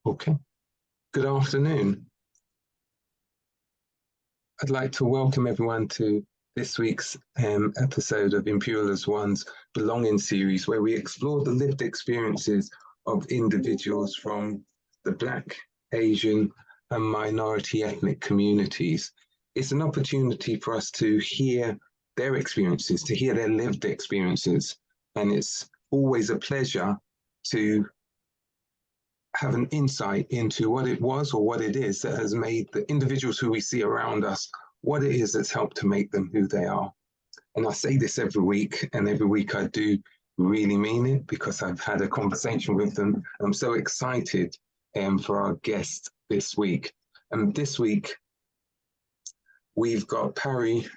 Okay, good afternoon. I'd like to welcome everyone to this week's episode of Imperial as One's Belonging series, where we explore the lived experiences of individuals from the Black, Asian, and minority ethnic communities. It's an opportunity for us to hear their experiences, to hear their lived experiences, and it's always a pleasure to have an insight into what it was or what it is that has made the individuals who we see around us, what it is that's helped to make them who they are. And I say this every week, and every week I do really mean it because I've had a conversation with them. I'm so excited for our guest this week. And this week, we've got Parastoo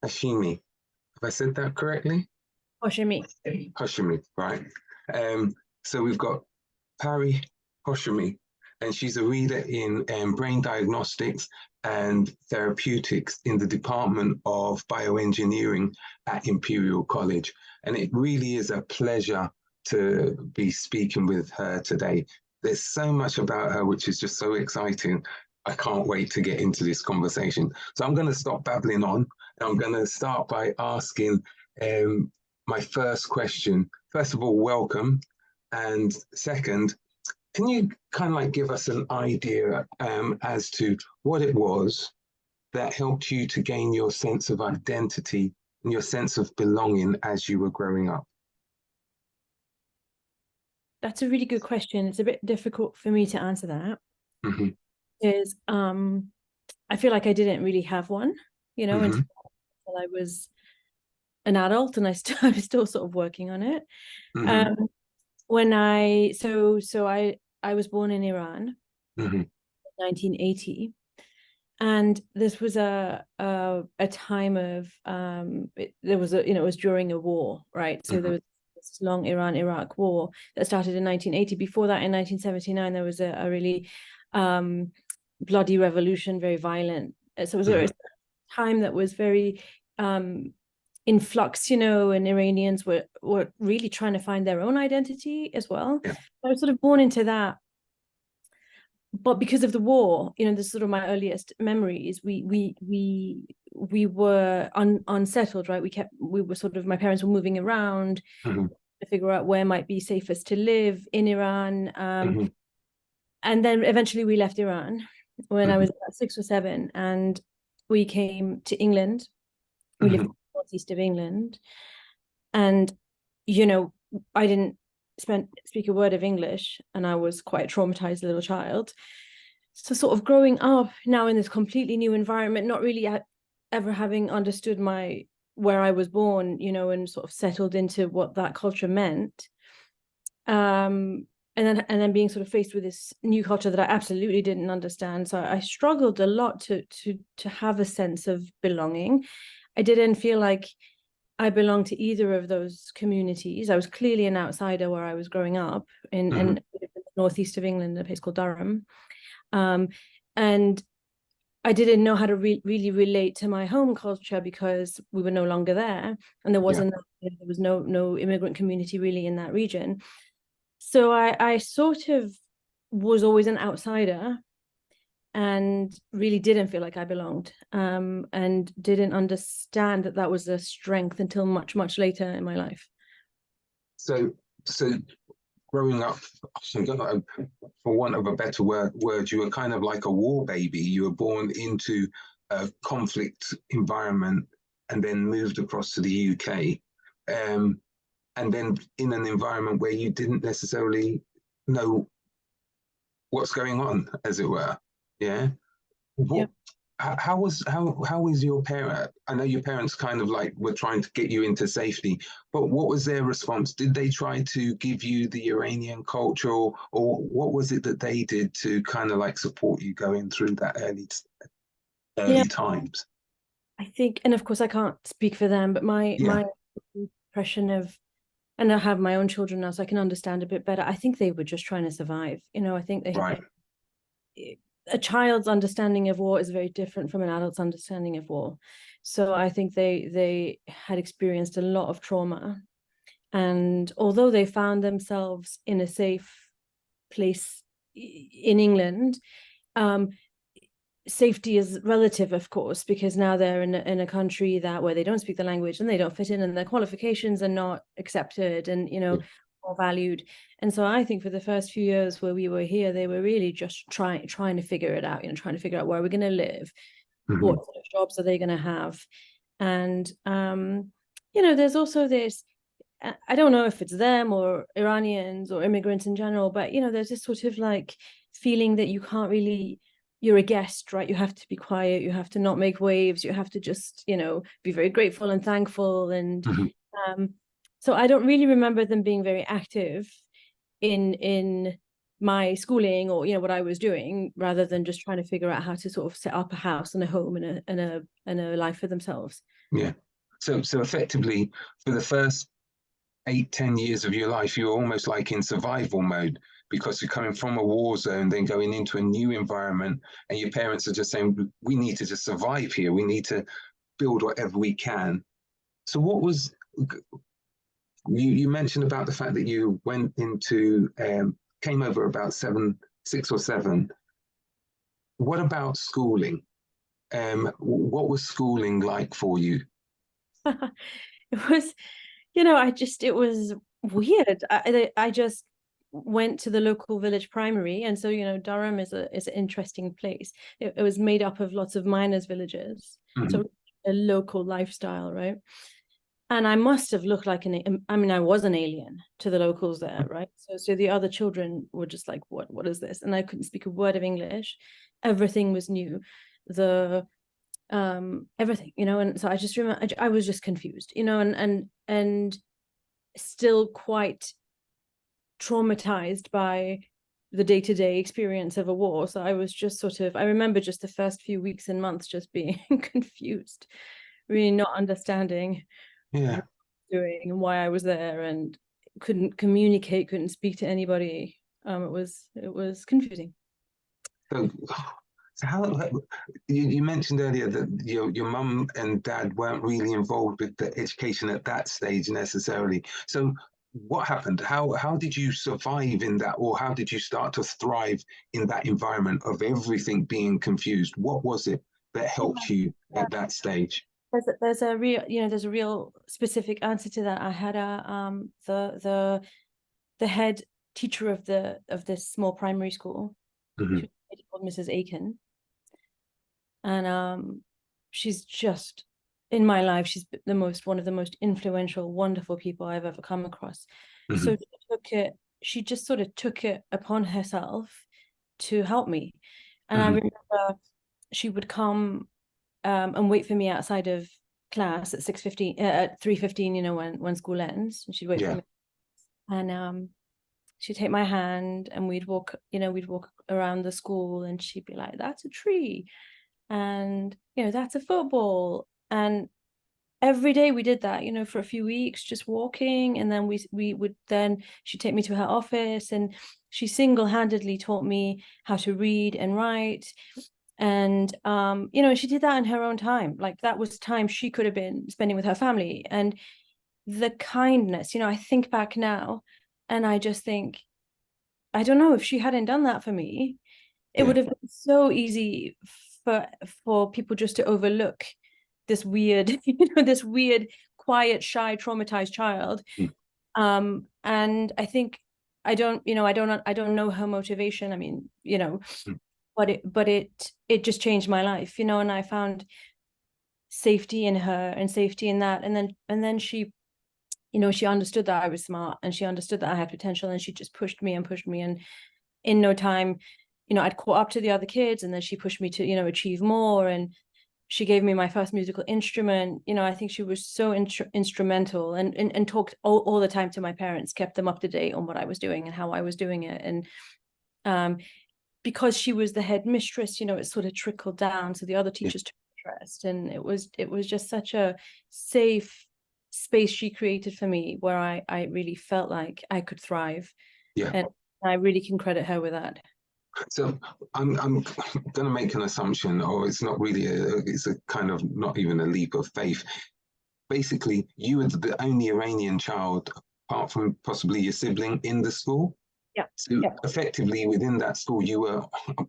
Hashemi. Have I said that correctly? Hashemi. Hashemi, right. So we've got Parastoo Hashemi, and she's a reader in brain diagnostics and therapeutics in the Department of Bioengineering at Imperial College. And it really is a pleasure to be speaking with her today. There's so much about her which is just so exciting. I can't wait to get into this conversation. So I'm going to stop babbling on, and I'm going to start by asking my first question. First of all, welcome. And second, can you kind of like give us an idea as to what it was that helped you to gain your sense of identity and your sense of belonging as you were growing up? That's a really good question. It's a bit difficult for me to answer that. Mm-hmm. Because I feel like I didn't really have one, until I was an adult, and I'm still sort of working on it. When I was born in Iran in 1980, and this was a time of it was during a war, right? So there was this long Iran-Iraq war that started in 1980. Before that, in 1979, there was a really bloody revolution, very violent. So it was a time that was very in flux, and Iranians were really trying to find their own identity as well. Yeah. I was sort of born into that. But because of the war, this is sort of my earliest memories. We were unsettled, right? We were sort of, my parents were moving around to figure out where might be safest to live in Iran. And then eventually we left Iran when I was about 6 or 7, and we came to England. We lived in the northeast of England, and I didn't speak a word of English, and I was quite a traumatized little child. So sort of growing up now in this completely new environment, not really ever having understood where I was born, and sort of settled into what that culture meant. And then being sort of faced with this new culture that I absolutely didn't understand. So I struggled a lot to have a sense of belonging. I didn't feel like I belonged to either of those communities. I was clearly an outsider where I was growing up in the northeast of England, a place called Durham. And I didn't know how to really relate to my home culture because we were no longer there, and there wasn't there was no immigrant community really in that region. So I sort of was always an outsider and really didn't feel like I belonged, and didn't understand that was a strength until much, much later in my life. So growing up, for want of a better word, you were kind of like a war baby. You were born into a conflict environment and then moved across to the UK. And then in an environment where you didn't necessarily know what's going on, as it were. Yeah. How was your parent? I know your parents kind of like were trying to get you into safety, but what was their response? Did they try to give you the Iranian culture, or what was it that they did to kind of like support you going through that early times? I think, and of course I can't speak for them, but my impression of, and I have my own children now, so I can understand a bit better. I think they were just trying to survive. I think a child's understanding of war is very different from an adult's understanding of war. So I think they had experienced a lot of trauma. And although they found themselves in a safe place, in England, safety is relative, of course, because now they're in a country where they don't speak the language and they don't fit in, and their qualifications are not accepted and, or valued. And so I think for the first few years where we were here, they were really just trying to figure it out, trying to figure out where we're going to live, what sort of jobs are they going to have. And, there's also this, I don't know if it's them or Iranians or immigrants in general, but, there's this sort of like feeling that you can't really, you're a guest, right? You have to be quiet. You have to not make waves. You have to just, be very grateful and thankful. And so I don't really remember them being very active in my schooling or, what I was doing, rather than just trying to figure out how to sort of set up a house and a home and a life for themselves. Yeah. So effectively, for the first 8-10 years of your life, you're almost like in survival mode, because you're coming from a war zone, then going into a new environment, and your parents are just saying, we need to just survive here. We need to build whatever we can. So what was, you mentioned about the fact that you went into, came over about 6 or 7. What about schooling? What was schooling like for you? It was, it was weird. I just went to the local village primary, and so Durham is an interesting place. It was made up of lots of miners' villages, so a local lifestyle, right? And I must have looked like I was an alien to the locals there, right? So the other children were just like, what is this? And I couldn't speak a word of English. Everything was new. Everything, and so I just remember I was just confused, and still quite traumatized by the day-to-day experience of a war. So I was just I remember just the first few weeks and months just being confused, really not understanding what I was doing and why I was there, and couldn't communicate, couldn't speak to anybody. It was confusing. So how, you mentioned earlier that your mum and dad weren't really involved with the education at that stage necessarily. So what happened? How did you survive in that, or how did you start to thrive in that environment of everything being confused? What was it that helped you at that stage? There's a real specific answer to that. I had the head teacher of this small primary school, she was called Mrs. Aiken. And she's just, in my life, she's one of the most influential, wonderful people I've ever come across. So she just sort of took it upon herself to help me. And I remember she would come and wait for me outside of class at 6:15, at 3:15, when school ends, and she'd wait for me. And she'd take my hand and we'd walk around the school, and she'd be like, that's a tree. And that's a football. And every day we did that, for a few weeks, just walking. And then she'd take me to her office, and she single-handedly taught me how to read and write. And she did that in her own time. Like, that was time she could have been spending with her family. And the kindness, I think back now and I just think, I don't know, if she hadn't done that for me, it would have been so easy for people just to overlook this weird, this weird, quiet, shy, traumatized child. And I think I don't know her motivation. I mean, but it just changed my life, and I found safety in her and safety in that. And then she, she understood that I was smart, and she understood that I had potential, and she just pushed me. And in no time, I'd caught up to the other kids, and then she pushed me to, achieve more. And she gave me my first musical instrument. I think she was so instrumental, and talked all the time to my parents, kept them up to date on what I was doing and how I was doing it. And because she was the head mistress, it sort of trickled down, so the other teachers took interest. And it was just such a safe space she created for me, where I really felt like I could thrive. And I really can credit her with that. So I'm going to make an assumption, or it's not really it's a kind of not even a leap of faith. Basically, you were the only Iranian child, apart from possibly your sibling, in the school? Yeah. So Yeah. effectively within that school, you were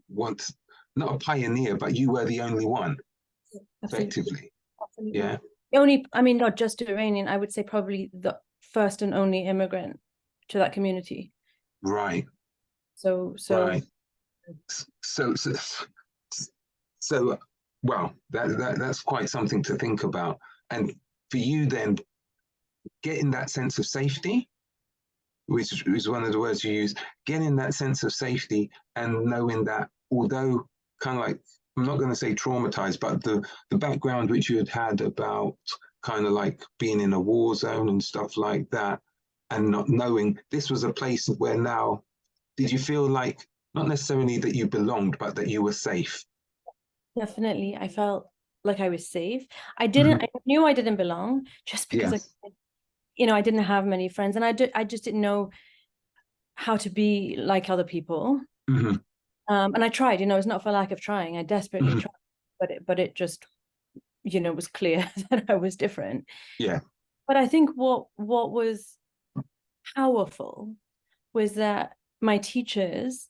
once not a pioneer, but you were the only one, Absolutely. effectively. Absolutely. Yeah. The only, I mean, not just Iranian, I would say probably the first and only immigrant to that community. Right. So Right. So, so, so well, that's quite something to think about. And for you then, getting that sense of safety, which is one of the words you use, getting that sense of safety and knowing that although kind of like, I'm not going to say traumatized, but the background which you had about kind of like being in a war zone and stuff like that, and not knowing this was a place where now, did you feel like not necessarily that you belonged, but that you were safe? definitely, I felt like I was safe. I knew I didn't belong just because Yes. I didn't have many friends, and I just didn't know how to be like other people. Mm-hmm. And I tried, it's not for lack of trying. I desperately Mm-hmm. tried, but it just, was clear that I was different. Yeah. But I think what was powerful was that my teachers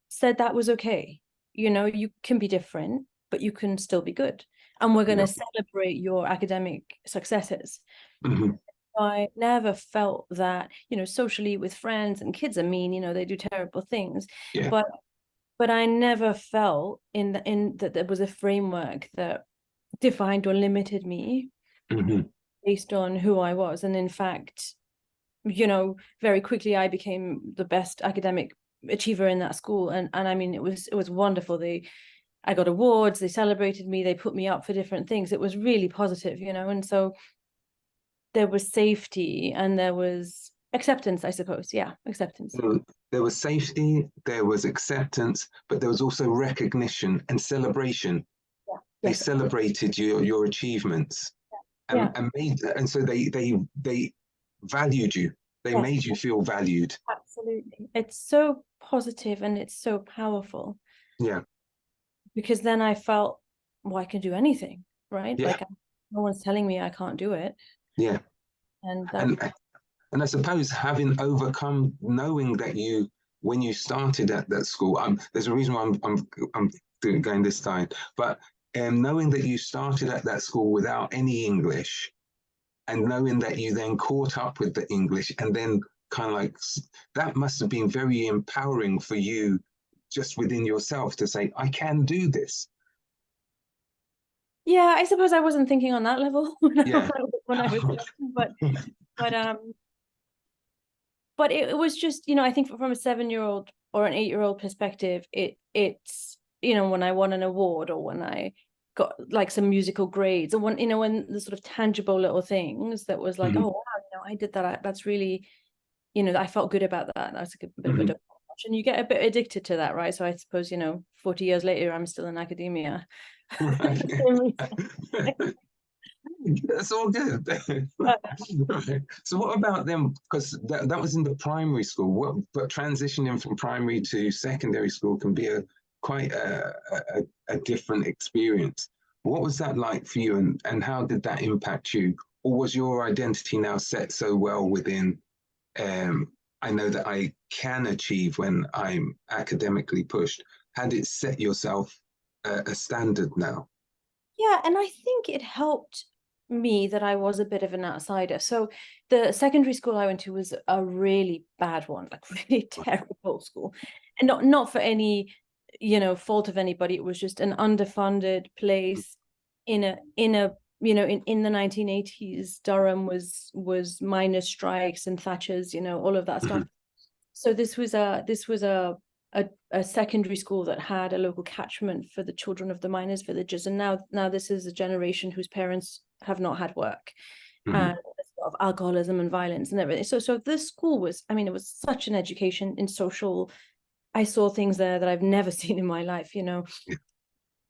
said that was okay. You can be different, but you can still be good. And we're going Yeah. to celebrate your academic successes. Mm-hmm. I never felt that, socially with friends and kids are mean, they do terrible things. Yeah. But I never felt in that there was a framework that defined or limited me Mm-hmm. based on who I was. And in fact, very quickly I became the best academic achiever in that school. And I mean, it was wonderful. I got awards, they celebrated me, they put me up for different things. It was really positive, and so there was safety and there was acceptance, I suppose. Yeah, acceptance. So there was safety, there was acceptance, but there was also recognition and celebration. Yeah. They Yes. celebrated your achievements, Yeah. and so they valued you. They Yes. made you feel valued. Absolutely. It's so positive and it's so powerful Yeah. because then I felt, well, I can do anything, right? Yeah. Like no one's telling me I can't do it. Yeah. And that, And and I suppose having overcome knowing that you when you started at that school, there's a reason why I'm going this time, but knowing that you started at that school without any English, and knowing that you then caught up with the English, and then kind of like that must have been very empowering for you, just within yourself to say, I can do this. yeah, I suppose I wasn't thinking on that level Yeah. when I was young, but but it was just, I think from a 7-year-old or an 8-year-old perspective, it's when I won an award or when I got like some musical grades or when the sort of tangible little things that was like, Mm-hmm. oh wow, I did that. That's really, I felt good about that. That's a bit of a Mm-hmm. dopamine, and you get a bit addicted to that, right? So I suppose 40 years later, I'm still in academia. Right. That's all good. Right. So what about them? Because that was in the primary school. But transitioning from primary to secondary school can be quite a different experience. What was that like for you, and how did that impact you? Or was your identity now set so well within, I know that I can achieve when I'm academically pushed? Had it set yourself a standard now? Yeah, and I think it helped me that I was a bit of an outsider. So the secondary school I went to was a really bad one, like really terrible school. And not for any, fault of anybody. It was just an underfunded place in the 1980s. Durham was miners' strikes and Thatcher's, all of that stuff. Mhm. So this was a secondary school that had a local catchment for the children of the miners' villages, and now this is a generation whose parents have not had work, Mhm. and there's a lot of alcoholism and violence and everything. So this school was, I mean, it was such an education in social. I saw things there that I've never seen in my life.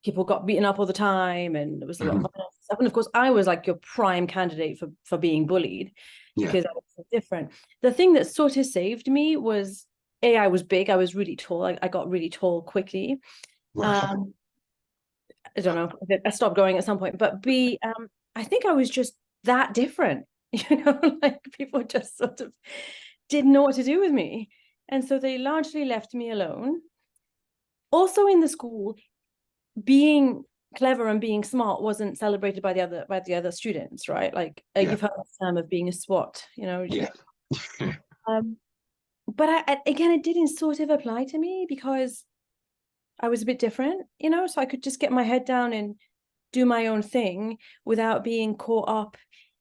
People got beaten up all the time, and there was a lot of Mhm. violence stuff. And of course, I was like your prime candidate for being bullied Yeah. because I was so different. The thing that sort of saved me was I was big. I was really tall. I got really tall quickly. Right. Um, I don't know. I stopped going at some point. But B, I think I was just that different. Like people just sort of didn't know what to do with me. And so they largely left me alone. Also in the school, being clever and being smart wasn't celebrated by the other students, right? Like you've heard the term of being a SWAT, you know. Yeah. But again, it didn't sort of apply to me because I was a bit different, you know, so I could just get my head down and do my own thing without being caught up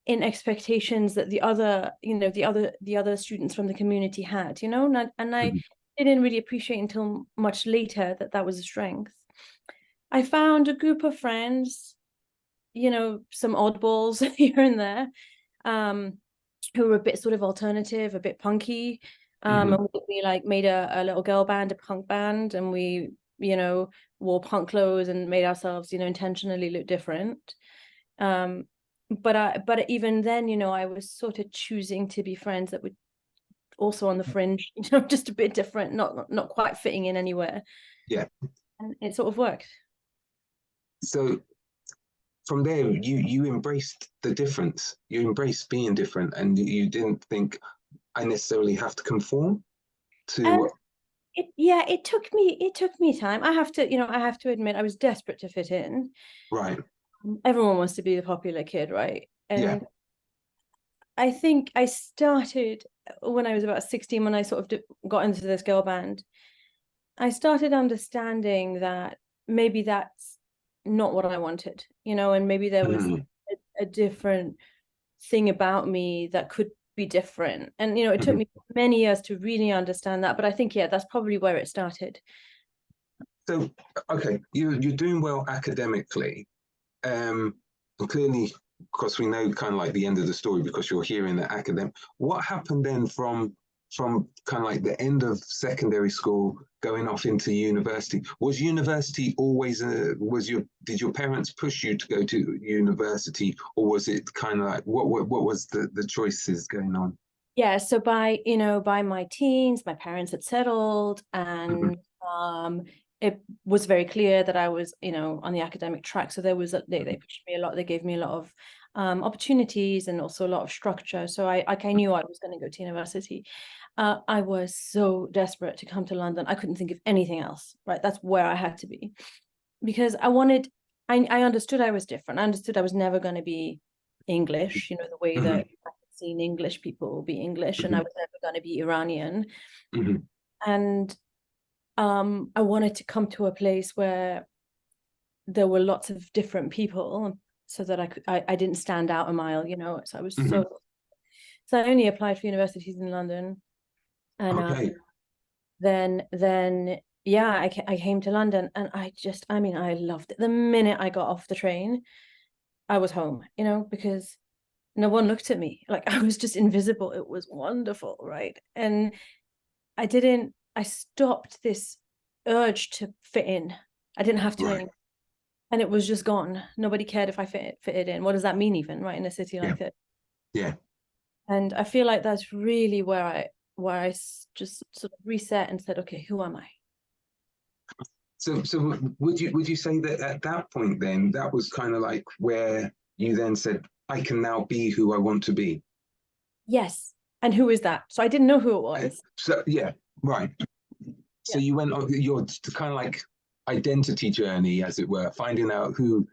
in expectations that the other, you know, the other students from the community had, you know, and I didn't really appreciate until much later that that was a strength. I found a group of friends, you know, some oddballs here and there, who were a bit sort of alternative, a bit punky. And we like made a little girl band, a punk band, and we, you know, wore punk clothes and made ourselves, you know, intentionally look different. But even then, you know, I was sort of choosing to be friends that were also on the fringe, you know, just a bit different, not quite fitting in anywhere. Yeah. And it sort of worked. So from there, you embraced the difference. You embraced being different, and you didn't think I necessarily have to conform to. It took me time. I have to, you know, I have to admit I was desperate to fit in. Right. Everyone wants to be the popular kid, right? And Yeah. I think I started when I was about 16, when I sort of got into this girl band. I started understanding that maybe that's not what I wanted, you know, and maybe there was a different thing about me that could be different. And, you know, it took me many years to really understand that. But I think, yeah, that's probably where it started. So, okay, you're doing well academically. Clearly, of course, we know kind of like the end of the story because you're here in the academic. What happened then from kind of like the end of secondary school going off into university? Was university always did your parents push you to go to university, or was it kind of like what was the choices going on? Yeah, so by my teens, my parents had settled, and it was very clear that I was, you know, on the academic track. So they pushed me a lot. They gave me a lot of opportunities and also a lot of structure. So I knew I was going to go to university. I was so desperate to come to London. I couldn't think of anything else, right? That's where I had to be, because I understood I was different. I understood I was never going to be English, you know, the way that seen English people be English, and I was never going to be Iranian. And I wanted to come to a place where there were lots of different people, so that I didn't stand out a mile, you know. So I was so I only applied for universities in London, and then yeah, I came to London, and I loved it. The minute I got off the train, I was home, you know, because no one looked at me. Like, I was just invisible. It was wonderful, right? And I stopped this urge to fit in. I didn't have to anymore. And it was just gone. Nobody cared if I fitted in. What does that mean even, right? In a city like that. Yeah. And I feel like that's really where I just sort of reset and said, okay, who am I? So would you say that at that point then that was kind of like where you then said, I can now be who I want to be? Yes. And who is that? So I didn't know who it was. So yeah, right. So you went on your kind of like identity journey, as it were, finding out who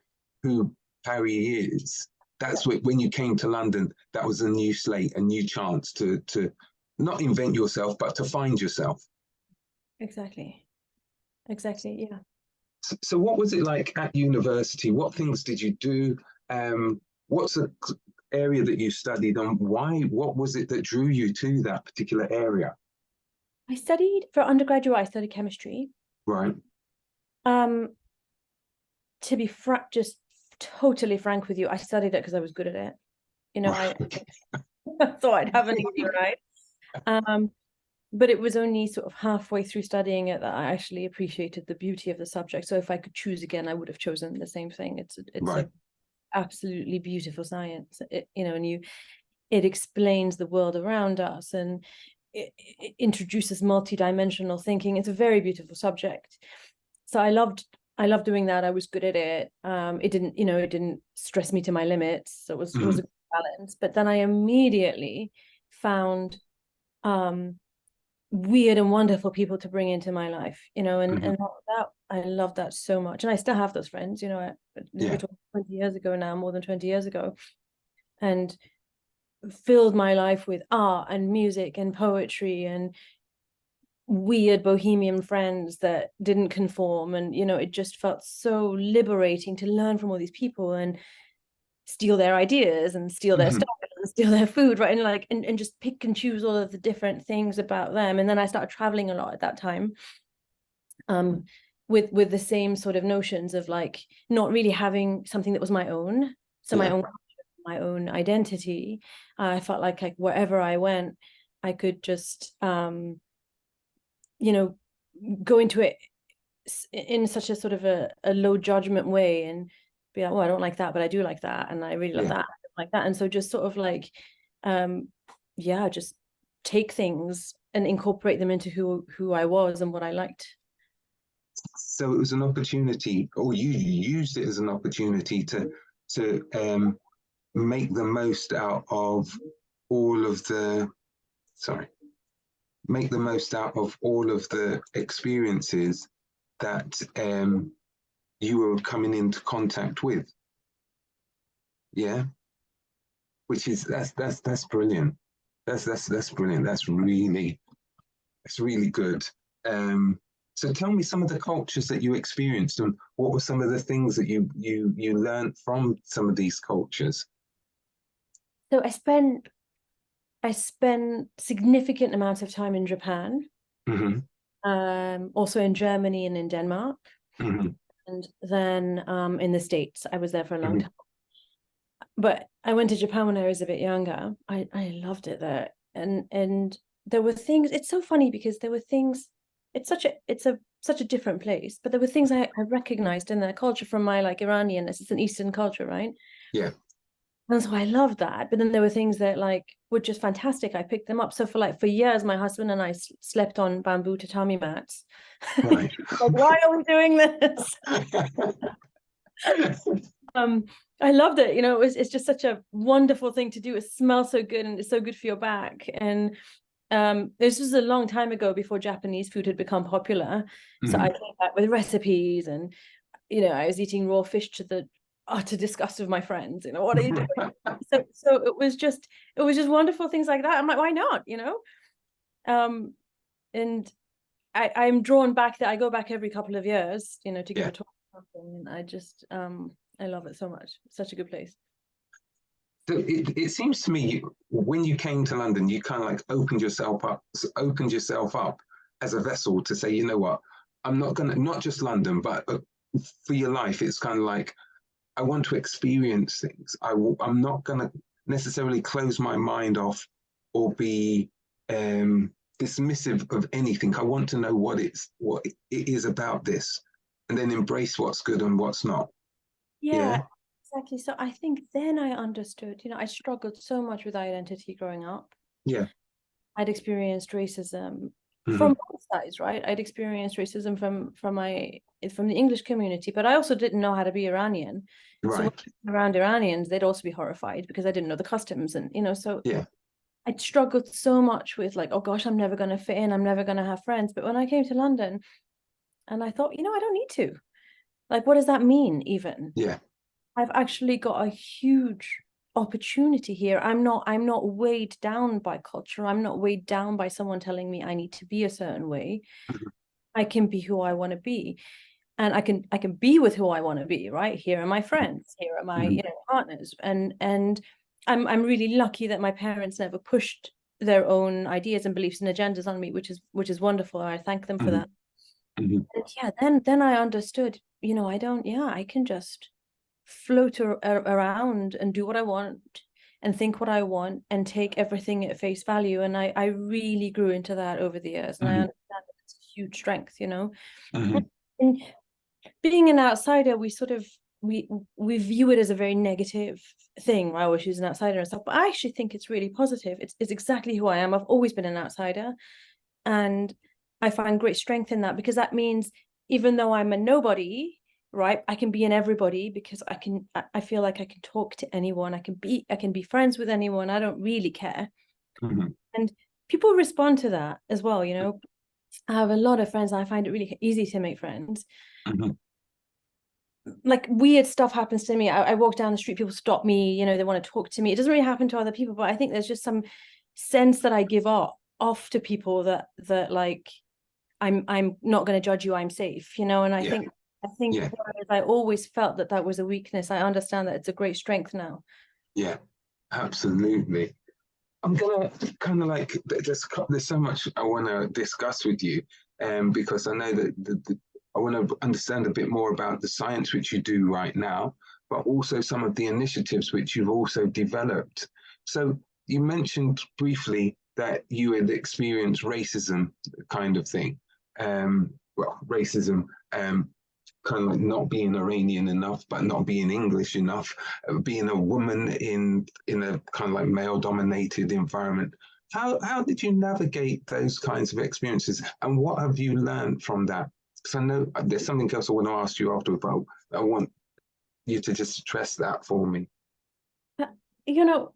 Harry is. That's when you came to London, that was a new slate, a new chance to not invent yourself, but to find yourself. Exactly. Yeah. So what was it like at university? What things did you do? What's the area that you studied on? Why? What was it that drew you to that particular area? I studied for undergraduate. I studied chemistry. Right. To be just totally frank with you, I studied it because I was good at it. You know, I thought I'd have an easy ride. But it was only sort of halfway through studying it that I actually appreciated the beauty of the subject. So if I could choose again, I would have chosen the same thing. It's right. a absolutely beautiful science. You know, and it explains the world around us, and it introduces multidimensional thinking. It's a very beautiful subject. So I loved doing that. I was good at it. It didn't stress me to my limits. So it was a good balance. But then I immediately found weird and wonderful people to bring into my life, and Mm-hmm. that I love that so much. And I still have those friends, we're Yeah. talking 20 years ago now, more than 20 years ago, and filled my life with art and music and poetry and weird bohemian friends that didn't conform. And it just felt so liberating to learn from all these people and steal their ideas and steal their Mm-hmm. stuff and steal their food, right? And like and just pick and choose all of the different things about them. And then I started traveling a lot at that time, with the same sort of notions of like not really having something that was my own, so Yeah. my own identity. I felt like wherever I went, I could just go into it in such a sort of a low judgment way and be like, oh, I don't like that, but I do like that, and I really love Yeah. that, I don't like that. And so just sort of like just take things and incorporate them into who I was and what I liked. So it was an opportunity, or you used it as an opportunity to make the most out of all of the sorry, make the most out of all of the experiences that you were coming into contact with. Yeah, which is that's brilliant. That's brilliant. That's really good. So tell me some of the cultures that you experienced, and what were some of the things that you learned from some of these cultures? So I spent significant amounts of time in Japan, Mm-hmm. also in Germany and in Denmark, Mm-hmm. and then in the States. I was there for a long Mm-hmm. time. But I went to Japan when I was a bit younger. I loved it there. And there were things, it's so funny because there were things, it's such a different place, but there were things I recognized in their culture from my like Iranianness. It's an Eastern culture, right? Yeah. And so I loved that. But then there were things that like were just fantastic. I picked them up. So for years, my husband and I slept on bamboo tatami mats. Right. Like, why are we doing this? um I loved it. It's just such a wonderful thing to do. It smells so good and it's so good for your back. And this was a long time ago before Japanese food had become popular. So I Mm-hmm. came back with recipes, and I was eating raw fish to the utter disgust of my friends. What are you doing? So it was just wonderful things like that. I'm like, why not? Um and I'm drawn back, that I go back every couple of years, to give Yeah. a talk or something, and I love it so much. It's such a good place. So it seems to me when you came to London, you kind of like opened yourself up as a vessel to say, you know what, I'm not gonna, not just London, but for your life, it's kind of like I want to experience things. I'm not gonna necessarily close my mind off or be dismissive of anything. I want to know what it is about this, and then embrace what's good and what's not. Yeah, Yeah. exactly. So I think then I understood, I struggled so much with identity growing up. Yeah. I'd experienced racism Mm-hmm. from both sides, right? I'd experienced racism from the English community, but I also didn't know how to be Iranian. So when Right. around Iranians, they'd also be horrified because I didn't know the customs, and so Yeah. I struggled so much with like, oh gosh, I'm never going to fit in, I'm never going to have friends. But when I came to London, and I thought, I don't need to. Like, what does that mean even? Yeah. I've actually got a huge opportunity here. I'm not weighed down by culture. I'm not weighed down by someone telling me I need to be a certain way. Mm-hmm. I can be who I want to be. And I can be with who I want to be, right? Here are my friends, here are my, Mm-hmm. partners. And I'm really lucky that my parents never pushed their own ideas and beliefs and agendas on me, which is wonderful. I thank them for Mm-hmm. that. Mm-hmm. And yeah, then I understood, I can just float around and do what I want and think what I want and take everything at face value. And I really grew into that over the years. And I Mm-hmm. understand that it's a huge strength. Mm-hmm. And being an outsider, we sort of we view it as a very negative thing, right? Well, she's an outsider and stuff. But I actually think it's really positive. It's exactly who I am. I've always been an outsider. And I find great strength in that, because that means even though I'm a nobody, right, I can be an everybody, because I feel like I can talk to anyone. I can be friends with anyone. I don't really care. Mm-hmm. And people respond to that as well. You know, I have a lot of friends. I find it really easy to make friends. Like weird stuff happens to me. I walk down the street, people stop me, you know, they want to talk to me. It doesn't really happen to other people, but I think there's just some sense that I give off to people that like I'm not going to judge you, I'm safe, you know. And I think whereas I always felt that was a weakness, I understand that it's a great strength now. Yeah, absolutely. I'm gonna kind of like there's so much I want to discuss with you, because I know that I want to understand a bit more about the science which you do right now, but also some of the initiatives which you've also developed. So you mentioned briefly that you had experienced racism kind of thing. Well, racism, kind of like not being Iranian enough, but not being English enough, being a woman in a kind of like male dominated environment. How did you navigate those kinds of experiences, and what have you learned from that? Because I know there's something else I want to ask you after, but I want you to just stress that for me. You know,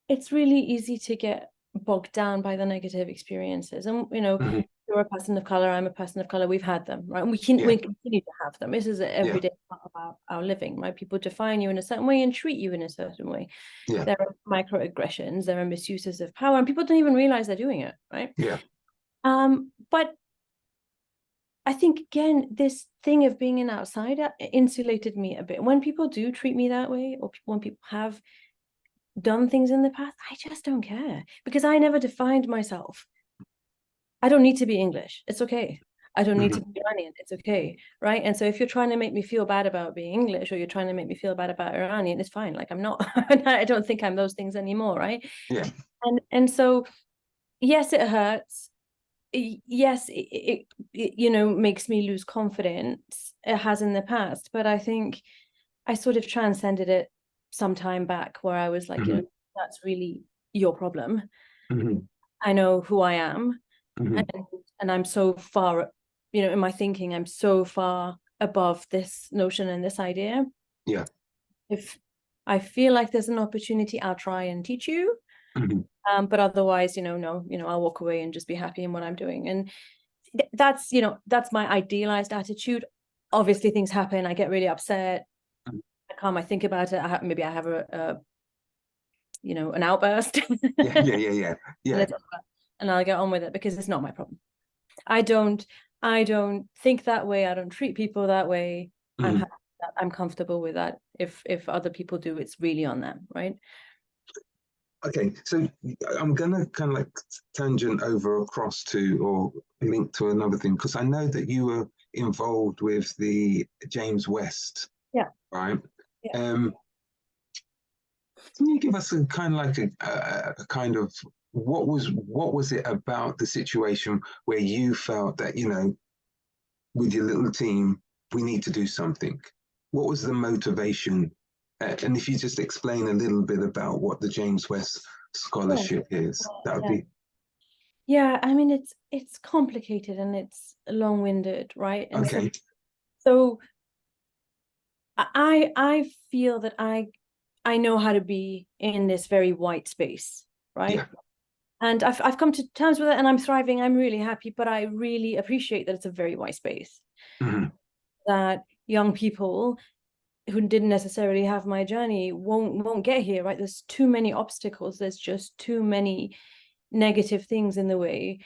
it's really easy to get bogged down by the negative experiences, and you know, you're a person of color, I'm a person of color, we've had them, right? And we continue to have them. This is an everyday part of our living, right? People define you in a certain way and treat you in a certain way. There are microaggressions, there are misuses of power, and people don't even realize they're doing it, right? But I think, again, this thing of being an outsider insulated me a bit. When people do treat me that way, or when people have done things in the past, I just don't care, because I never defined myself. I don't need to be English. It's okay. I don't need to be Iranian. It's okay, right? And so if you're trying to make me feel bad about being English, or you're trying to make me feel bad about Iranian, it's fine. Like I'm not, I don't think I'm those things anymore, right? And so, yes, it hurts. Yes, it you know, makes me lose confidence. It has in the past, but I think I sort of transcended it some time back, where I was like, you know, that's really your problem. I know who I am. And I'm so far, you know, in my thinking, I'm so far above this notion and this idea. If I feel like there's an opportunity, I'll try and teach you. But otherwise, you know, no, you know, I'll walk away and just be happy in what I'm doing. And that's, you know, that's my idealized attitude. Obviously, things happen. I get really upset. I calm. I think about it. Maybe I have a you know, an outburst. And I'll get on with it, because it's not my problem. I don't think that way. I don't treat people that way. I'm happy with that. I'm comfortable with that. If other people do, it's really on them, right? Okay, so I'm gonna kind of like tangent over across to, or link to another thing, because I know that you were involved with the James West. Right. Can you give us a kind of like a kind of what was it about the situation where you felt that, you know, with your little team, we need to do something? What was the motivation? And if you just explain a little bit about what the James West Scholarship is, that would be. Yeah, I mean, it's complicated and it's long-winded, right? And okay. So I feel that I know how to be in this very white space, right? And I've come to terms with it, and I'm thriving. I'm really happy, but I really appreciate that it's a very white space. That young people who didn't necessarily have my journey won't get here, right? There's too many obstacles. There's just too many negative things in the way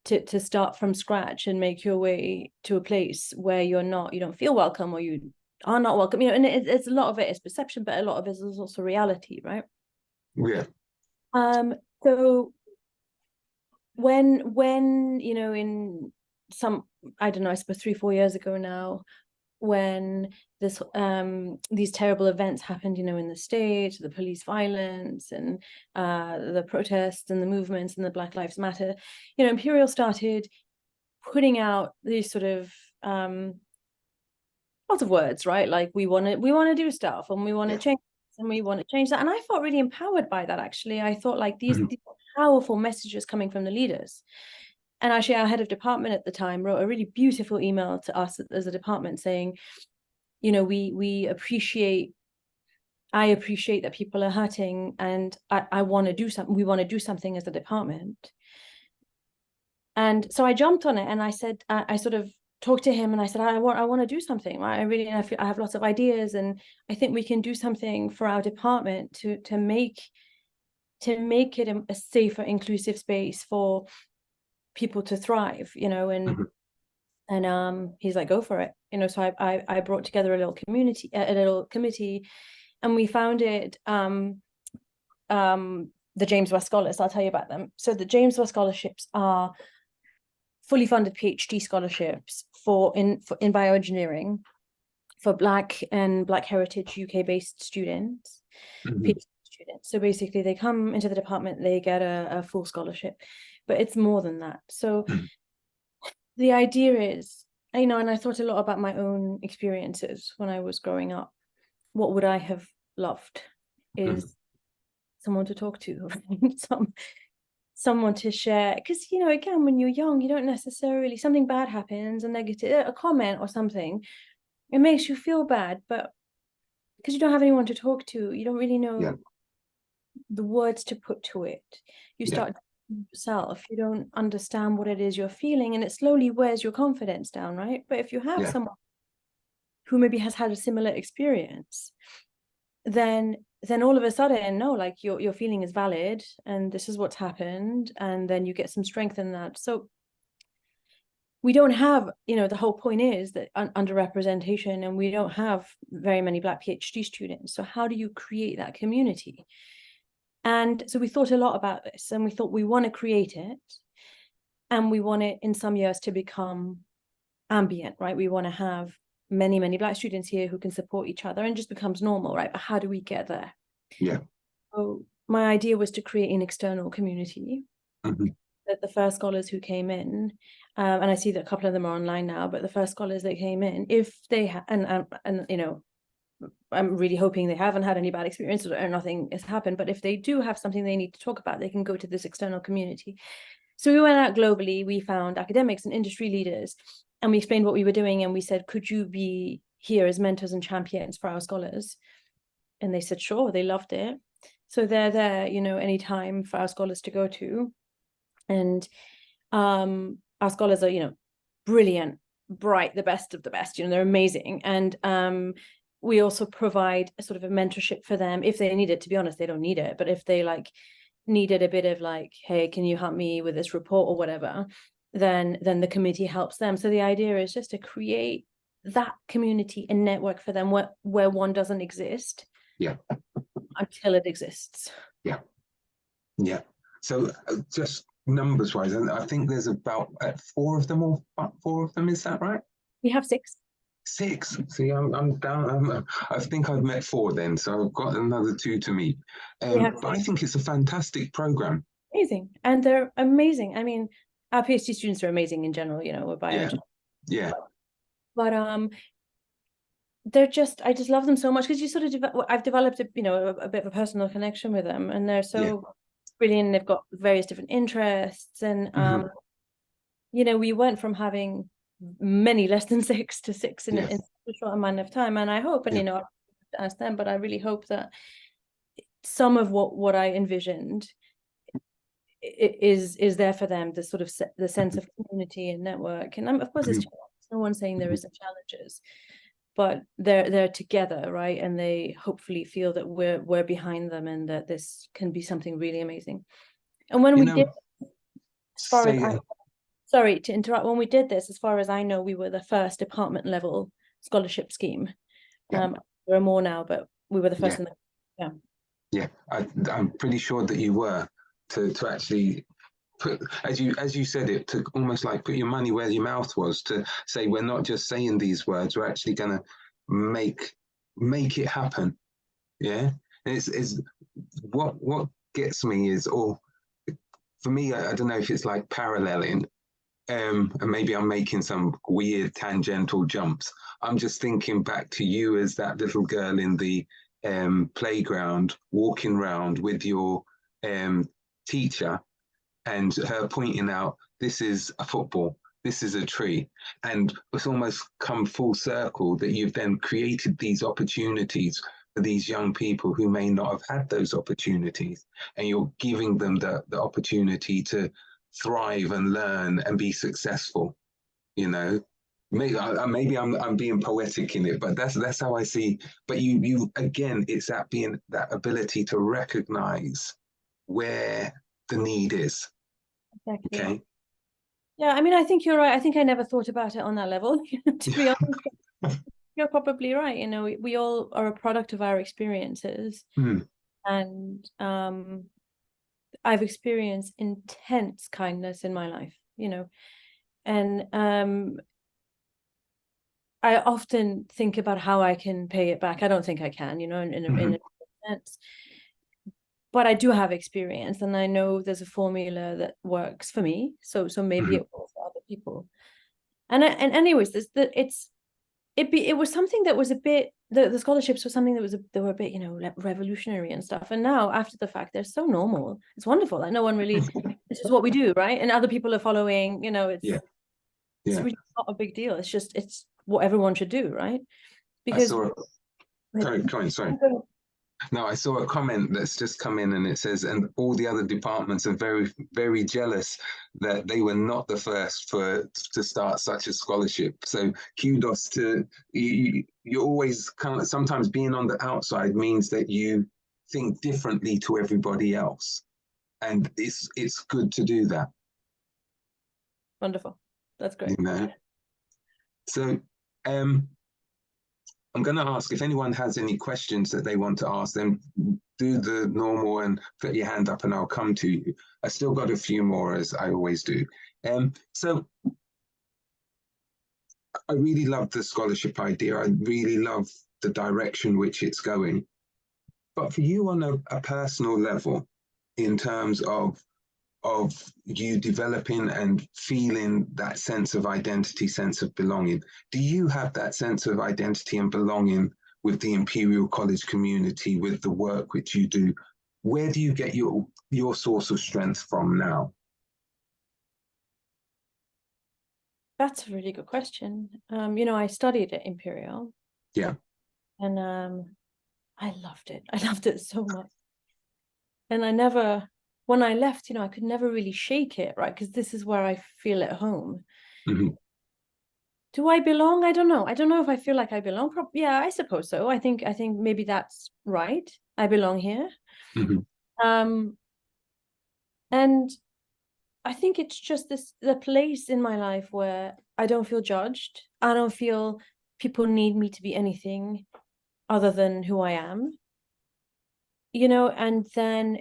to start from scratch and make your way to a place where you don't feel welcome, or you are not welcome, you know. And it's a lot of it is perception, but a lot of it is also reality, right? So when you know, in some, I don't know, I suppose 3-4 years ago now, when these terrible events happened, you know, in the States, the police violence and the protests and the movements and the Black Lives Matter, you know, Imperial started putting out these sort of lots of words, right? Like we want to do stuff, and we want to change, and we want to change that. And I felt really empowered by that, actually. I thought like these powerful messages coming from the leaders. And actually, our head of department at the time wrote a really beautiful email to us as a department saying, you know, I appreciate that people are hurting, and I want to do something. We want to do something as a department. And so I jumped on it, and I said, I sort of talked to him, and I said, I want to do something. Right? I feel I have lots of ideas, and I think we can do something for our department to make it a safer, inclusive space for people to thrive, and he's like, go for it, so I brought together a little committee, and we founded the James West Scholars. I'll tell you about them. So the James West Scholarships are fully funded PhD scholarships in bioengineering for Black and Black heritage UK-based students, PhD students. So basically they come into the department, they get a full scholarship, but it's more than that. So the idea is, and I thought a lot about my own experiences when I was growing up. What would I have loved is someone to talk to, someone to share, because again, when you're young, you don't necessarily, something bad happens, a comment or something, it makes you feel bad, but because you don't have anyone to talk to, you don't really know the words to put to it. You start yourself, you don't understand what it is you're feeling, and it slowly wears your confidence down, right? But if you have someone who maybe has had a similar experience, then all of a sudden, no, like your feeling is valid, and this is what's happened, and then you get some strength in that. So we don't have, the whole point is that underrepresentation, and we don't have very many Black PhD students. So how do you create that community? And so we thought a lot about this, and we thought we want to create it, and we want it in some years to become ambient, right? We want to have many, many Black students here who can support each other, and just becomes normal, right? But how do we get there? So my idea was to create an external community. That the first scholars who came in, and I see that a couple of them are online now, but the first scholars that came in, if they I'm really hoping they haven't had any bad experiences or nothing has happened, but if they do have something they need to talk about, they can go to this external community. So we went out globally, we found academics and industry leaders, and we explained what we were doing, and we said, could you be here as mentors and champions for our scholars? And they said, sure. They loved it. So they're there, anytime for our scholars to go to. And our scholars are, brilliant, bright, the best of the best, they're amazing. And we also provide a sort of a mentorship for them if they need it. To be honest, they don't need it, but if they needed a bit of hey, can you help me with this report or whatever, then the committee helps them. So the idea is just to create that community and network for them where one doesn't exist until it exists. So just numbers wise, and I think there's about 4 of them, is that right? We have 6. See, I'm down. I think I've met 4 then, so I've got another 2 to meet. But I think it's a fantastic program. Amazing, and they're amazing. I mean, our PhD students are amazing in general. We're bioengineers. But they're just, I just love them so much, because you sort of I've developed a bit of a personal connection with them, and they're so brilliant. They've got various different interests, and we went from having many less than 6 to 6 in a short amount of time. And I hope, and I'll ask them, but I really hope that some of what I envisioned is there for them, the sort of the sense of community and network. And of course, there's no one saying there isn't challenges, but they're together, right? And they hopefully feel that we're behind them, and that this can be something really amazing. And when we did, sorry to interrupt, when we did this, as far as I know, we were the first department level scholarship scheme. There are more now, but we were the first. I'm pretty sure that you were, to actually put, as you said it, to almost put your money where your mouth was, to say, we're not just saying these words, we're actually going to make it happen. And it's what gets me is, or for me, I don't know if it's paralleling, and maybe I'm making some weird tangential jumps. I'm just thinking back to you as that little girl in the playground, walking around with your teacher, and her pointing out, this is a football, this is a tree. And it's almost come full circle that you've then created these opportunities for these young people who may not have had those opportunities, and you're giving them the opportunity to thrive and learn and be successful. You know, maybe I'm being poetic in it, but that's how I see. But you again, it's that ability to recognize where the need is. Exactly. Okay. Yeah, I mean, I think you're right. I think I never thought about it on that level. To be honest, you're probably right. You know, we all are a product of our experiences, and I've experienced intense kindness in my life. You know, and I often think about how I can pay it back. I don't think I can, you know, in a sense. But I do have experience, and I know there's a formula that works for me. So maybe it works for other people. And anyways, it was something that was a bit, the scholarships were something that was they were a bit, you know, revolutionary and stuff. And now after the fact, they're so normal. It's wonderful. Like no one really, this is what we do, right? And other people are following. You know, it's really not a big deal. It's what everyone should do, right? Because sorry. No, I saw a comment that's just come in and it says, and all the other departments are very, very jealous that they were not the first to start such a scholarship. So kudos to you. You always kind of, sometimes being on the outside means that you think differently to everybody else. And it's good to do that. Wonderful. That's great. You know? So I'm going to ask if anyone has any questions that they want to ask, then do the normal and put your hand up and I'll come to you. I still got a few more, as I always do. So I really love the scholarship idea. I really love the direction which it's going. But for you on a personal level, in terms of you developing and feeling that sense of identity, sense of belonging. Do you have that sense of identity and belonging with the Imperial College community, with the work which you do? Where do you get your source of strength from now? That's a really good question. You know, I studied at Imperial. Yeah. And I loved it. I loved it so much. And when I left, you know, I could never really shake it, right? Because this is where I feel at home. Do I belong? I don't know. I don't know if I feel like I belong. Yeah, I suppose so. I think maybe that's right. I belong here. And I think it's just the place in my life where I don't feel judged. I don't feel people need me to be anything other than who I am. You know, and then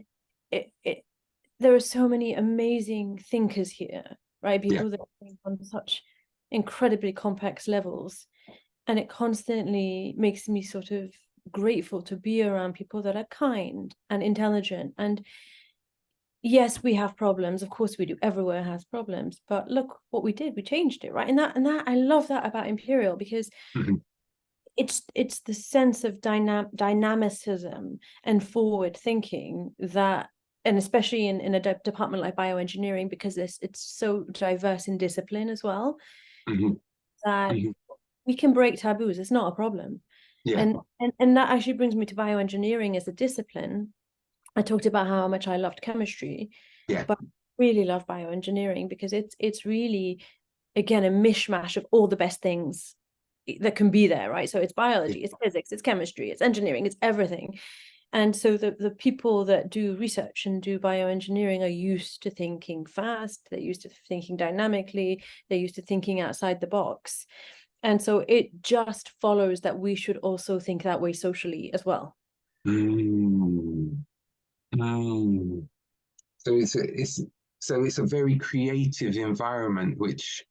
there are so many amazing thinkers here, right? People that think on such incredibly complex levels. And it constantly makes me sort of grateful to be around people that are kind and intelligent. And yes, we have problems. Of course we do. Everywhere has problems. But look what we did. We changed it, right? And that I love that about Imperial, because it's the sense of dynamicism and forward thinking that, and especially in a department like bioengineering, because it's so diverse in discipline as well, that we can break taboos. It's not a problem. And that actually brings me to bioengineering as a discipline. I talked about how much I loved chemistry, but I really love bioengineering because it's really, again, a mishmash of all the best things that can be there, right? So it's biology, it's physics, it's chemistry, it's engineering, it's everything. And so the people that do research and do bioengineering are used to thinking fast, they're used to thinking dynamically, they're used to thinking outside the box. And so it just follows that we should also think that way socially as well. So it's a very creative environment which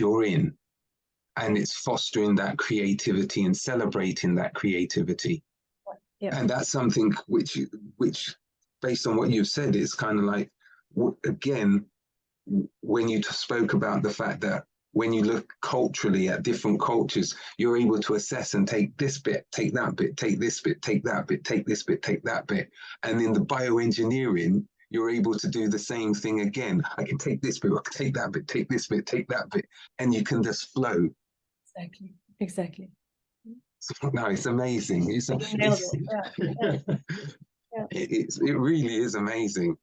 you're in, and it's fostering that creativity and celebrating that creativity. And that's something which based on what you've said, is kind of like, again, when you spoke about the fact that when you look culturally at different cultures, you're able to assess and take this bit, take that bit, take this bit, take that bit, take this bit, take that bit. And in the bioengineering, you're able to do the same thing again. I can take this bit, I can take that bit, take this bit, take that bit, and you can just flow. Exactly. No, it's amazing. It really is amazing.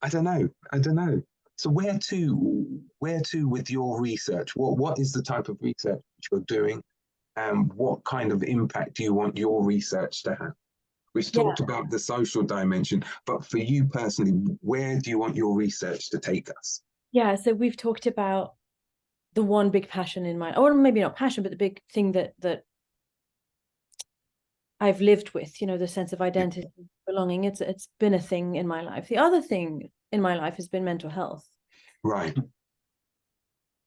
I don't know. I don't know. So where to? Where to with your research? What is the type of research you're doing, and what kind of impact do you want your research to have? We've Yeah. talked about the social dimension, but for you personally, where do you want your research to take us? Yeah. So we've talked about the one big passion in my, or maybe not passion, but the big thing that I've lived with, you know, the sense of identity, belonging. It's been a thing in my life. The other thing in my life has been mental health. Right.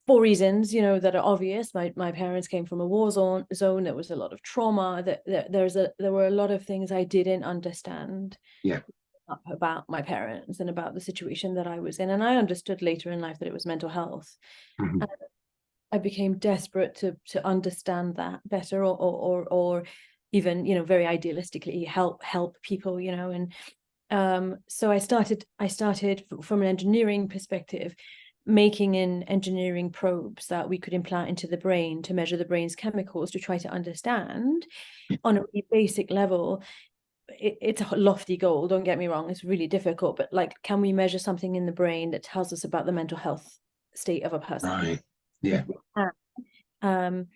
For reasons, you know, that are obvious. My parents came from a war zone. There was a lot of trauma. There were a lot of things I didn't understand. Yeah. About my parents and about the situation that I was in. And I understood later in life that it was mental health. Mm-hmm. And I became desperate to understand that better, or even, you know, very idealistically help people, you know. And so I started from an engineering perspective, making in engineering probes that we could implant into the brain to measure the brain's chemicals, to try to understand on a really basic level. It's a lofty goal, don't get me wrong, it's really difficult, but like, can we measure something in the brain that tells us about the mental health state of a person? Right. Yeah. um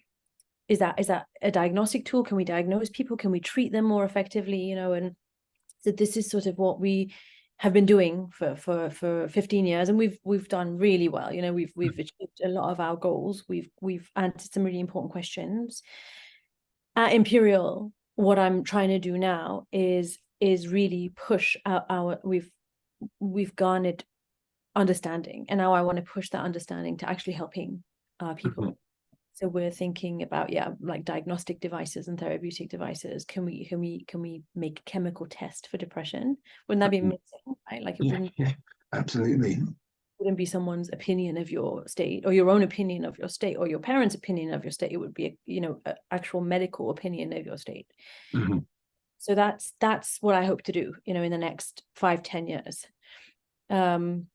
is that a diagnostic tool? Can we diagnose people? Can we treat them more effectively, you know? And so this is sort of what we have been doing for 15 years, and we've done really well, you know. We've achieved a lot of our goals. We've answered some really important questions at Imperial. What I'm trying to do now is really push our we've garnered understanding, and now I want to push that understanding to actually helping people. Mm-hmm. So we're thinking about, yeah, like diagnostic devices and therapeutic devices. Can we make a chemical test for depression? Wouldn't that be amazing, right? Like, it Yeah, absolutely. wouldn't be someone's opinion of your state, or your own opinion of your state, or your parents' opinion of your state. It would be, you know, an actual medical opinion of your state. Mm-hmm. So that's what I hope to do, you know, in the next 5-10 years. And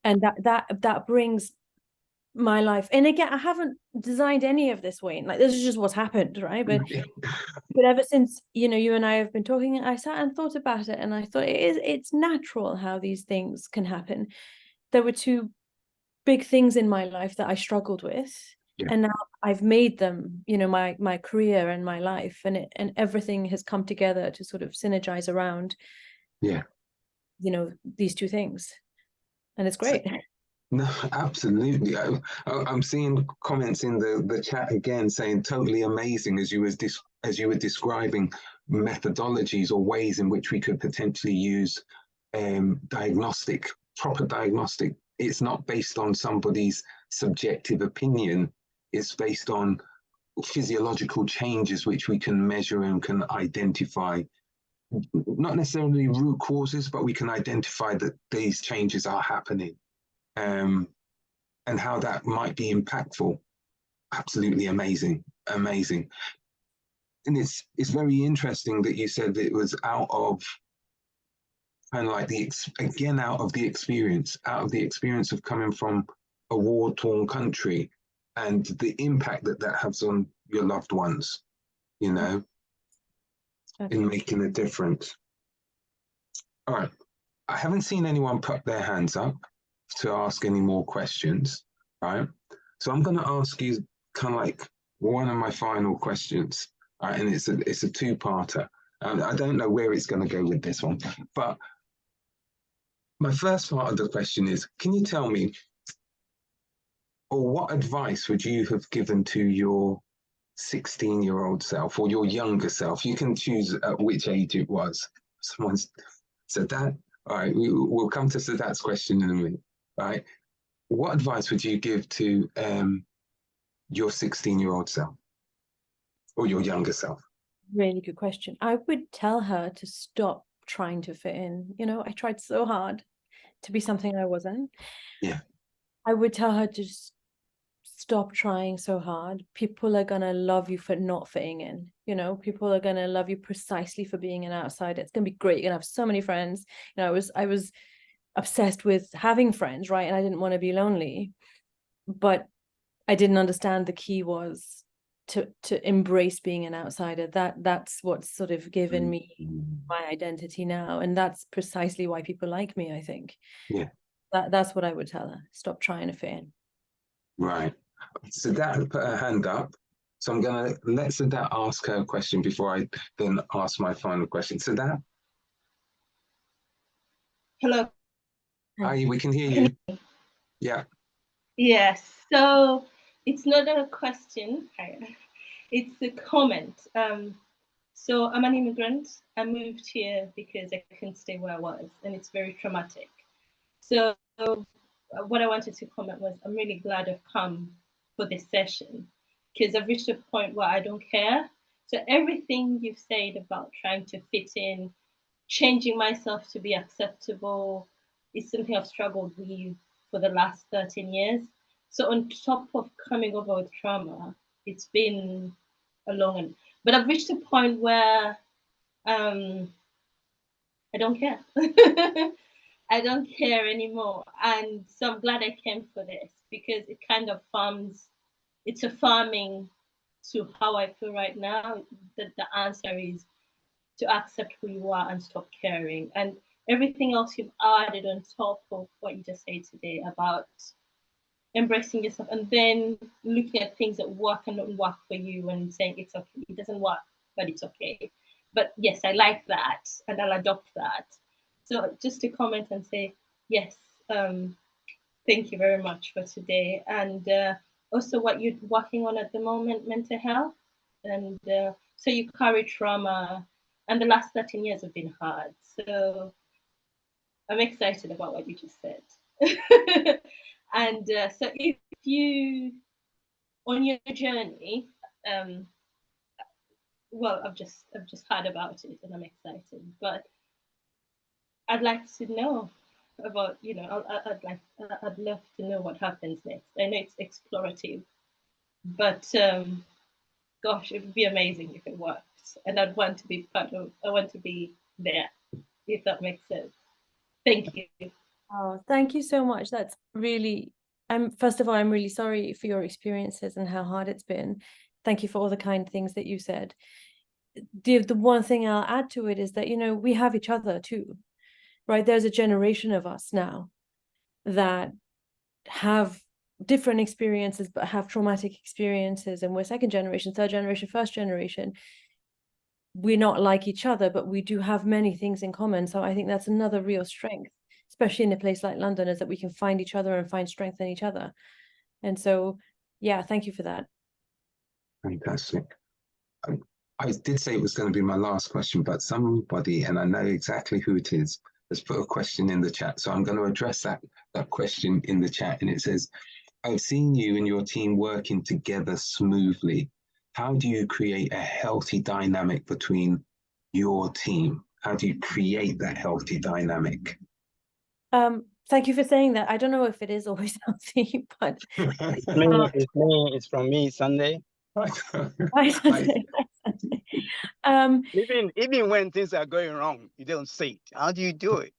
that brings my life. And again, I haven't designed any of this, Wayne. Like, this is just what's happened, right? But ever since, you know, you and I have been talking, I sat and thought about it, and I thought it's natural how these things can happen. There were two big things in my life that I struggled with, Yeah. and now I've made them, you know, my career and my life, and everything has come together to sort of synergize around, Yeah. you know, these two things, and it's great. No, absolutely. I'm seeing comments in the chat again saying totally amazing, as you were describing methodologies or ways in which we could potentially use proper diagnostic. It's not based on somebody's subjective opinion. It's based on physiological changes which we can measure and can identify. Not necessarily root causes, but we can identify that these changes are happening. And how that might be impactful. Absolutely amazing, amazing. And it's very interesting that you said that it was out of kind of like out of the experience of coming from a war-torn country, and the impact that that has on your loved ones, you know, in making a difference. All right. I haven't seen anyone put their hands up to ask any more questions, right? So I'm going to ask you kind of like one of my final questions, right? And it's a two-parter. I don't know where it's going to go with this one, but my first part of the question is, can you tell me, or what advice would you have given to your 16-year-old self or your younger self? You can choose at which age it was. Someone's said that. All right, we'll come to Sadat's question in a minute, right? What advice would you give to your 16-year-old self or your younger self? Really good question. I would tell her to stop trying to fit in. You know, I tried so hard to be something I wasn't. Yeah. I would tell her to just stop trying so hard. People are gonna love you for not fitting in. You know, people are gonna love you precisely for being an outsider. It's gonna be great. You're gonna have so many friends. You know, I was obsessed with having friends, right? And I didn't want to be lonely, but I didn't understand the key was to embrace being an outsider. That's what's sort of given me my identity now, and that's precisely why people like me, I think. Yeah. That's what I would tell her. Stop trying to fit in. Right. Sadat put her hand up. So I'm going to let Sadat ask her question before I then ask my final question. Sadat? Hello. Hi, we can hear you. Yeah. Yes. So it's not a question. It's a comment. So I'm an immigrant. I moved here because I couldn't stay where I was, and it's very traumatic. So what I wanted to comment was, I'm really glad I've come for this session, because I've reached a point where I don't care. So everything you've said about trying to fit in, changing myself to be acceptable, is something I've struggled with for the last 13 years. So on top of coming over with trauma, it's been a long one. But I've reached a point where I don't care. I don't care anymore. And so I'm glad I came for this, because it kind of it's affirming to how I feel right now, that the answer is to accept who you are and stop caring. And everything else you've added on top of what you just said today about embracing yourself, and then looking at things that work and don't work for you and saying it's okay, it doesn't work, but it's okay. But yes, I like that and I'll adopt that. So just to comment and say, yes, thank you very much for today. And also what you're working on at the moment, mental health. And so you carry trauma, and the last 13 years have been hard. So I'm excited about what you just said. And so if you, on your journey, well, I've just heard about it and I'm excited, but I'd like to know about, I'd love to know what happens next. I know it's explorative, but gosh, it would be amazing if it worked, and I'd want to be I want to be there, if that makes sense. Thank you. Oh, thank you so much. That's really, first of all, I'm really sorry for your experiences and how hard it's been. Thank you for all the kind things that you said. The one thing I'll add to it is that, we have each other too, right? There's a generation of us now that have different experiences, but have traumatic experiences. And we're second generation, third generation, first generation. We're not like each other, but we do have many things in common. So I think that's another real strength, especially in a place like London, is that we can find each other and find strength in each other. And so, yeah, thank you for that. Fantastic. I did say it was going to be my last question, but somebody, and I know exactly who it is, has put a question in the chat. So I'm going to address that question in the chat. And it says, I've seen you and your team working together smoothly. How do you create a healthy dynamic between your team? How do you create that healthy dynamic? Thank you for saying that. I don't know if it is always healthy, but it's from me, Sunday. Even when things are going wrong, you don't say it. How do you do it?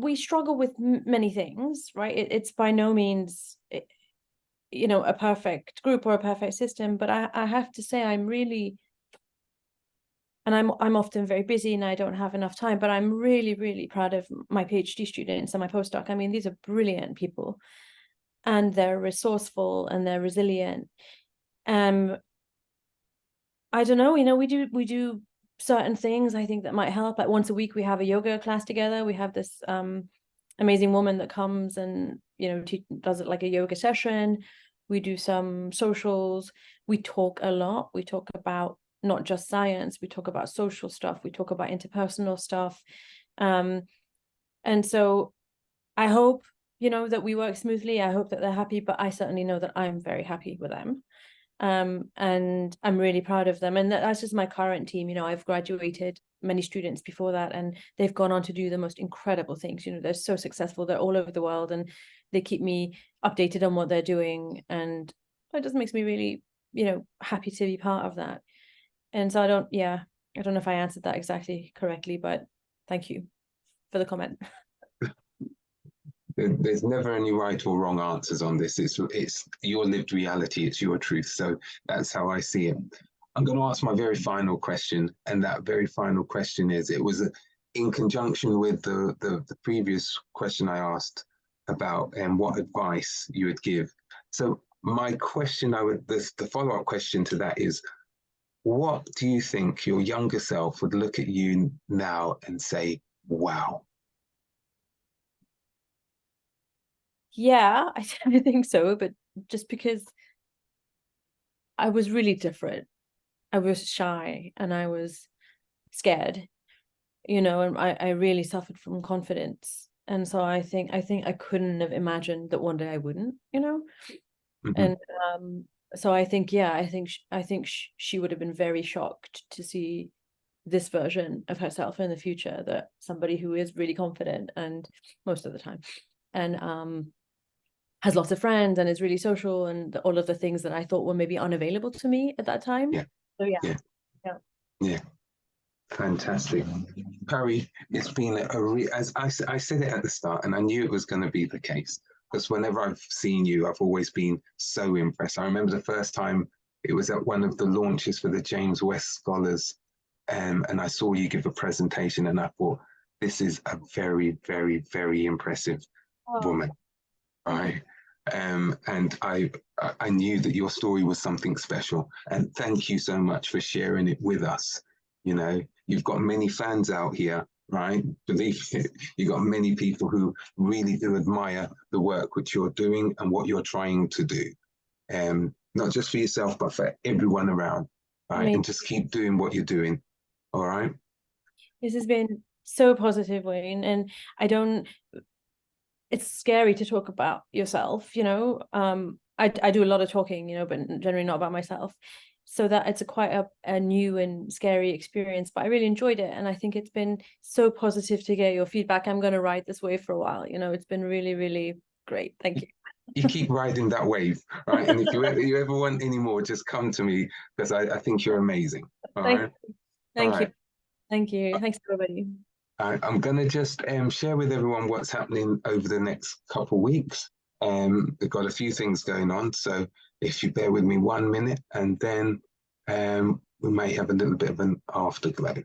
We struggle with many things, right? It's by no means a perfect group or a perfect system, but I have to say I'm really, and I'm often very busy and I don't have enough time, but I'm really, really proud of my PhD students and my postdoc. I mean, these are brilliant people, and they're resourceful and they're resilient. I don't know, we do certain things I think that might help. Like once a week we have a yoga class together. We have this amazing woman that comes and does it like a yoga session. We do some socials. We talk a lot. We talk about not just science. We talk about social stuff. We talk about interpersonal stuff. And so I hope that we work smoothly. I hope that they're happy, but I certainly know that I'm very happy with them. And I'm really proud of them. And that's just my current team. I've graduated many students before that, and they've gone on to do the most incredible things. They're so successful. They're all over the world, and they keep me updated on what they're doing. And it just makes me really, happy to be part of that. And so I don't know if I answered that exactly correctly, but thank you for the comment. There's never any right or wrong answers on this. It's your lived reality. It's your truth. So that's how I see it. I'm going to ask my very final question, and that very final question is: it was in conjunction with the previous question I asked about what advice you would give. So my question, the follow-up question to that is: what do you think your younger self would look at you now and say, "Wow"? Yeah, I think so, but just because I was really different. I was shy and I was scared, and I really suffered from confidence. And so I think I couldn't have imagined that one day I wouldn't, Mm-hmm. And so I think, yeah, I think she would have been very shocked to see this version of herself in the future, that somebody who is really confident, and most of the time, and has lots of friends and is really social, and all of the things that I thought were maybe unavailable to me at that time. Yeah. So yeah. Fantastic. Parry, it's been as I said it at the start, and I knew it was going to be the case, because whenever I've seen you, I've always been so impressed. I remember the first time it was at one of the launches for the James West Scholars, and I saw you give a presentation, and I thought, this is a very, very, very impressive woman. Right. And I knew that your story was something special. And thank you so much for sharing it with us. You've got many fans out here, right? Believe it, you've got many people who really do admire the work which you're doing and what you're trying to do. Not just for yourself, but for everyone around, right? And just keep doing what you're doing. All right. This has been so positive, Wayne. And it's scary to talk about yourself, I do a lot of talking, but generally not about myself. So that it's quite a new and scary experience, but I really enjoyed it. And I think it's been so positive to get your feedback. I'm going to ride this wave for a while. It's been really, really great. Thank you. You keep riding that wave, right? And if you ever want any more, just come to me, because I think you're amazing. Thank you. Thanks, everybody. I'm going to just share with everyone what's happening over the next couple of weeks. We've got a few things going on, so if you bear with me 1 minute, and then we may have a little bit of an afterglow.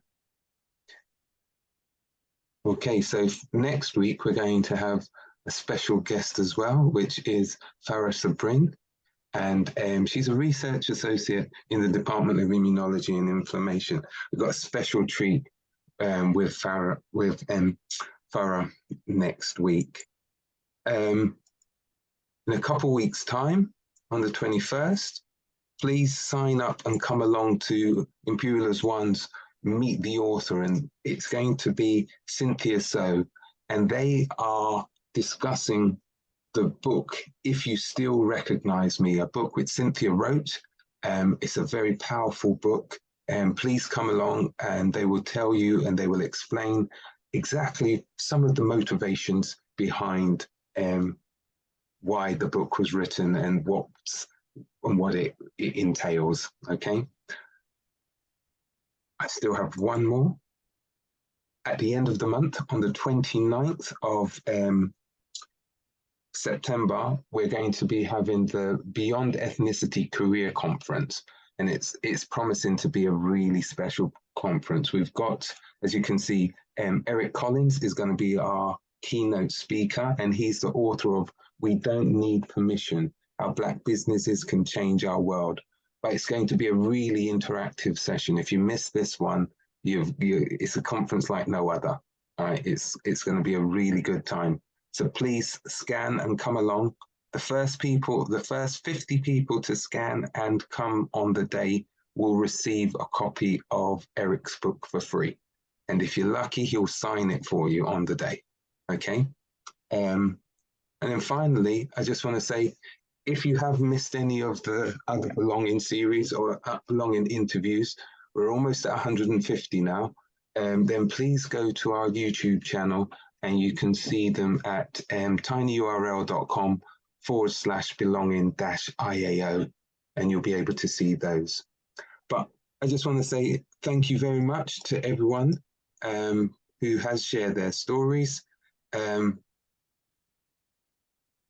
Okay, so next week we're going to have a special guest as well, which is Farah Sabrin, and she's a research associate in the Department of Immunology and Inflammation. We've got a special treat with Farah next week. In a couple weeks' time, on the 21st, please sign up and come along to Imperial as One's Meet the Author, and it's going to be Cynthia So, and they are discussing the book If You Still Recognize Me, a book which Cynthia wrote. It's a very powerful book. And please come along, and they will tell you and they will explain exactly some of the motivations behind why the book was written and what it entails. Okay. I still have one more. At the end of the month, on the 29th of September, we're going to be having the Beyond Ethnicity Career Conference. And it's promising to be a really special conference. We've got, as you can see, Eric Collins is going to be our keynote speaker, and he's the author of We Don't Need Permission, How Black Businesses Can Change Our World. But it's going to be a really interactive session. If you miss this one, it's a conference like no other. All right, it's going to be a really good time. So please scan and come along. The first 50 people to scan and come on the day will receive a copy of Eric's book for free. And if you're lucky, he'll sign it for you on the day. Okay. And then finally, I just want to say, if you have missed any of the other Belonging series or Belonging interviews, we're almost at 150 now. Then please go to our YouTube channel, and you can see them at tinyurl.com/belonging-IAO, and you'll be able to see those. But I just want to say thank you very much to everyone who has shared their stories.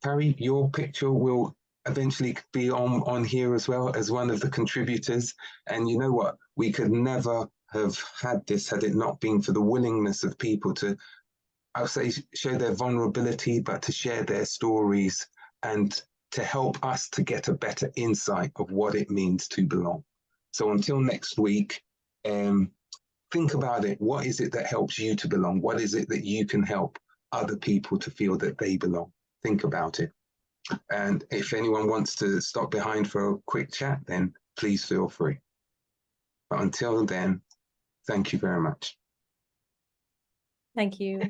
Carrie, your picture will eventually be on here as well as one of the contributors. And you know what? We could never have had this had it not been for the willingness of people to, I'll say, show their vulnerability, but to share their stories and to help us to get a better insight of what it means to belong. So until next week, think about it. What is it that helps you to belong? What is it that you can help other people to feel that they belong? Think about it. And if anyone wants to stop behind for a quick chat, then please feel free. But until then, thank you very much. Thank you.